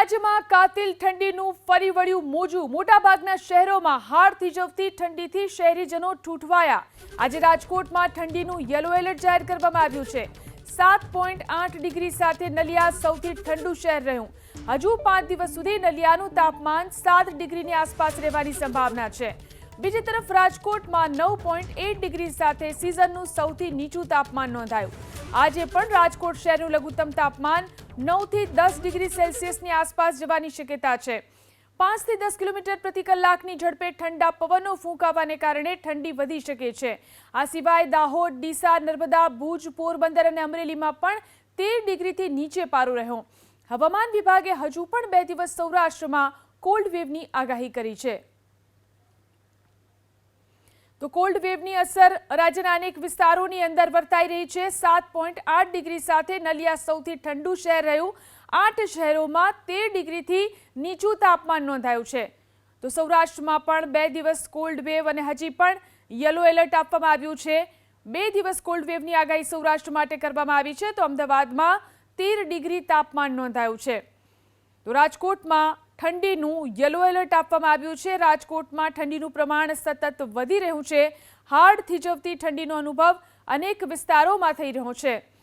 રાજ્યમાં કાતિલ ઠંડીનું ફરી વળ્યું મોજું। મોટાભાગના શહેરોમાં હાડ થીજવતી ઠંડીથી શહેરીજનો ઠૂંઠવાયા। આજે રાજકોટમાં ઠંડીનું યલો એલર્ટ જાહેર કરવામાં આવ્યું છે। 7.8 ડિગ્રી સાથે નલિયા સૌથી ઠંડુ શહેર રહ્યું। હજુ 5 દિવસ સુધી નલિયાનું તાપમાન 7 ડિગ્રીની આસપાસ રહેવાની સંભાવના છે। બીજી તરફ રાજકોટમાં 9.8 ડિગ્રી સાથે સિઝનનું સૌથી નીચું તાપમાન નોંધાયું। આજે પણ રાજકોટ શહેરનું લઘુત્તમ તાપમાન 9 થી 10 ડિગ્રી સેલ્સિયસની આસપાસ જવાની શક્યતા છે। 5 થી 10 કિલોમીટર પ્રતિ કલાકની ઝડપે ઠંડા પવનો ફૂંકાવાને કારણે ઠંડી વધી શકે છે। આ સિવાય દાહોદ, ડીસા, નર્મદા, ભુજ, પોરબંદર અને અમરેલીમાં પણ 13 ડિગ્રીથી નીચે પારો રહ્યો। હવામાન વિભાગે હજુ પણ 2 દિવસ સૌરાષ્ટ્રમાં કોલ્ડ વેવની આગાહી કરી છે। તો કોલ્ડ વેવની અસર રાજ્યના અનેક વિસ્તારોની અંદર વર્તાઈ રહી છે। 7.8 ડિગ્રી સાથે નલિયા સૌથી ઠંડુ શહેર રહ્યું। 8 શહેરોમાં 13 ડિગ્રીથી નીચું તાપમાન નોંધાયું છે। તો સૌરાષ્ટ્રમાં પણ 2 દિવસ કોલ્ડ વેવ અને હજી પણ યલો એલર્ટ આપવામાં આવ્યું છે। 2 દિવસ કોલ્ડ વેવની આગાહી સૌરાષ્ટ્ર માટે કરવામાં આવી છે। તો અમદાવાદમાં 13 ડિગ્રી તાપમાન નોંધાયું છે। તો રાજકોટમાં ઠંડીનું યલો એલર્ટ આપવામાં આવ્યું છે। રાજકોટમાં ઠંડીનું પ્રમાણ સતત વધી રહ્યું છે। હાડ થીજવતી ઠંડીનો અનુભવ અનેક વિસ્તારોમાં થઈ રહ્યો છે।